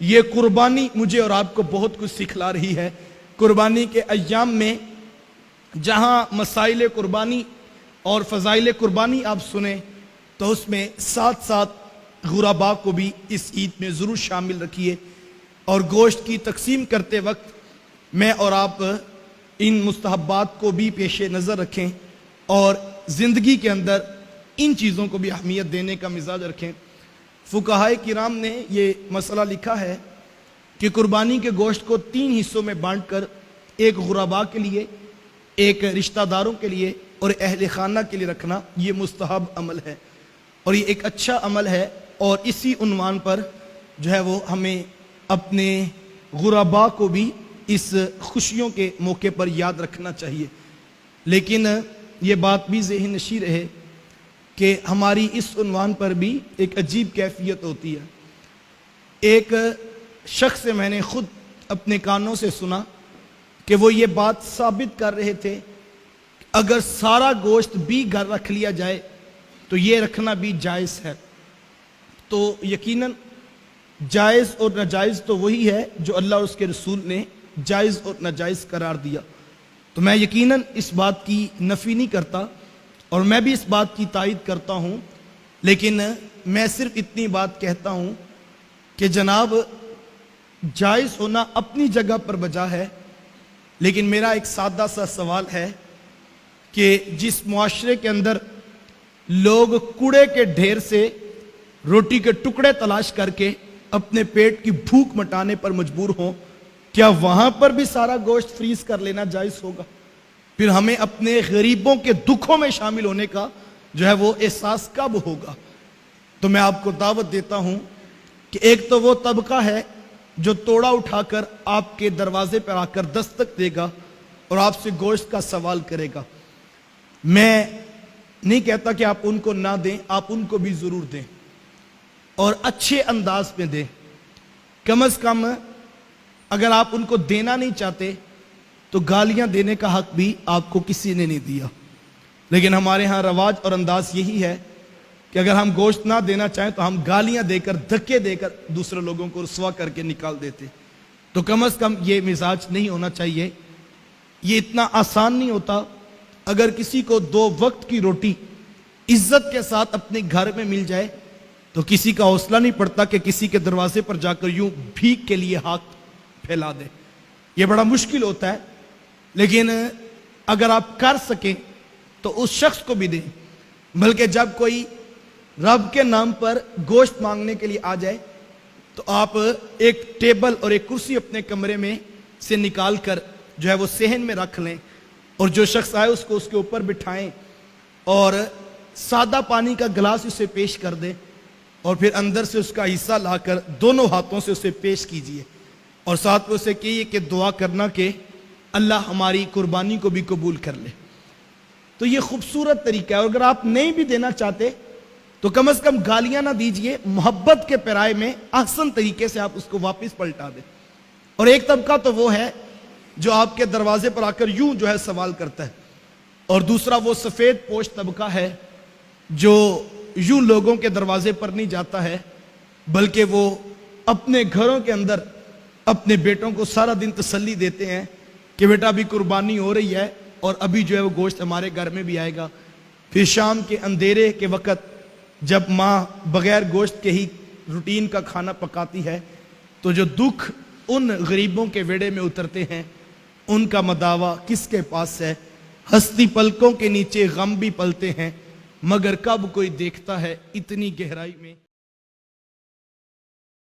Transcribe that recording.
یہ قربانی مجھے اور آپ کو بہت کچھ سکھلا رہی ہے۔ قربانی کے ایام میں جہاں مسائل قربانی اور فضائل قربانی آپ سنیں تو اس میں ساتھ ساتھ غرباء کو بھی اس عید میں ضرور شامل رکھیے، اور گوشت کی تقسیم کرتے وقت میں اور آپ ان مستحبات کو بھی پیش نظر رکھیں اور زندگی کے اندر ان چیزوں کو بھی اہمیت دینے کا مزاج رکھیں۔ فقہائے کرام نے یہ مسئلہ لکھا ہے کہ قربانی کے گوشت کو 3 حصوں میں بانٹ کر ایک غرباء کے لیے، ایک رشتہ داروں کے لیے اور اہل خانہ کے لیے رکھنا یہ مستحب عمل ہے، اور یہ ایک اچھا عمل ہے، اور اسی عنوان پر جو ہے وہ ہمیں اپنے غرباء کو بھی اس خوشیوں کے موقع پر یاد رکھنا چاہیے۔ لیکن یہ بات بھی ذہن نشین رہے کہ ہماری اس عنوان پر بھی ایک عجیب کیفیت ہوتی ہے۔ ایک شخص سے میں نے خود اپنے کانوں سے سنا کہ وہ یہ بات ثابت کر رہے تھے اگر سارا گوشت بھی گھر رکھ لیا جائے تو یہ رکھنا بھی جائز ہے۔ تو یقیناً جائز اور ناجائز تو وہی ہے جو اللہ اور اس کے رسول نے جائز اور ناجائز قرار دیا، تو میں یقیناً اس بات کی نفی نہیں کرتا اور میں بھی اس بات کی تائید کرتا ہوں، لیکن میں صرف اتنی بات کہتا ہوں کہ جناب جائز ہونا اپنی جگہ پر بجا ہے، لیکن میرا ایک سادہ سا سوال ہے کہ جس معاشرے کے اندر لوگ کوڑے کے ڈھیر سے روٹی کے ٹکڑے تلاش کر کے اپنے پیٹ کی بھوک مٹانے پر مجبور ہوں، کیا وہاں پر بھی سارا گوشت فریز کر لینا جائز ہوگا؟ پھر ہمیں اپنے غریبوں کے دکھوں میں شامل ہونے کا جو ہے وہ احساس کب ہوگا؟ تو میں آپ کو دعوت دیتا ہوں کہ ایک تو وہ طبقہ ہے جو توڑا اٹھا کر آپ کے دروازے پر آ کر دستک دے گا اور آپ سے گوشت کا سوال کرے گا۔ میں نہیں کہتا کہ آپ ان کو نہ دیں، آپ ان کو بھی ضرور دیں اور اچھے انداز میں دیں۔ کم از کم اگر آپ ان کو دینا نہیں چاہتے تو گالیاں دینے کا حق بھی آپ کو کسی نے نہیں دیا، لیکن ہمارے ہاں رواج اور انداز یہی ہے کہ اگر ہم گوشت نہ دینا چاہیں تو ہم گالیاں دے کر، دھکے دے کر دوسرے لوگوں کو رسوا کر کے نکال دیتے۔ تو کم از کم یہ مزاج نہیں ہونا چاہیے۔ یہ اتنا آسان نہیں ہوتا۔ اگر کسی کو 2 وقت کی روٹی عزت کے ساتھ اپنے گھر میں مل جائے تو کسی کا حوصلہ نہیں پڑتا کہ کسی کے دروازے پر جا کر یوں بھیک کے لیے ہاتھ پھیلا دے۔ یہ بڑا مشکل ہوتا ہے، لیکن اگر آپ کر سکیں تو اس شخص کو بھی دیں۔ بلکہ جب کوئی رب کے نام پر گوشت مانگنے کے لیے آ جائے تو آپ ایک ٹیبل اور ایک کرسی اپنے کمرے میں سے نکال کر جو ہے وہ صحن میں رکھ لیں، اور جو شخص آئے اس کو اس کے اوپر بٹھائیں اور سادہ پانی کا گلاس اسے پیش کر دیں، اور پھر اندر سے اس کا حصہ لا کر دونوں ہاتھوں سے اسے پیش کیجئے، اور ساتھ میں اسے کہیے کہ دعا کرنا کہ اللہ ہماری قربانی کو بھی قبول کر لے۔ تو یہ خوبصورت طریقہ ہے۔ اور اگر آپ نہیں بھی دینا چاہتے تو کم از کم گالیاں نہ دیجئے، محبت کے پیرائے میں احسن طریقے سے آپ اس کو واپس پلٹا دیں۔ اور ایک طبقہ تو وہ ہے جو آپ کے دروازے پر آ کر یوں جو ہے سوال کرتا ہے، اور دوسرا وہ سفید پوش طبقہ ہے جو یوں لوگوں کے دروازے پر نہیں جاتا ہے، بلکہ وہ اپنے گھروں کے اندر اپنے بیٹوں کو سارا دن تسلی دیتے ہیں کہ بیٹا ابھی قربانی ہو رہی ہے اور ابھی جو ہے وہ گوشت ہمارے گھر میں بھی آئے گا۔ پھر شام کے اندھیرے کے وقت جب ماں بغیر گوشت کے ہی روٹین کا کھانا پکاتی ہے تو جو دکھ ان غریبوں کے ویڑے میں اترتے ہیں ان کا مداوا کس کے پاس ہے؟ ہستی پلکوں کے نیچے غم بھی پلتے ہیں، مگر کب کوئی دیکھتا ہے اتنی گہرائی میں۔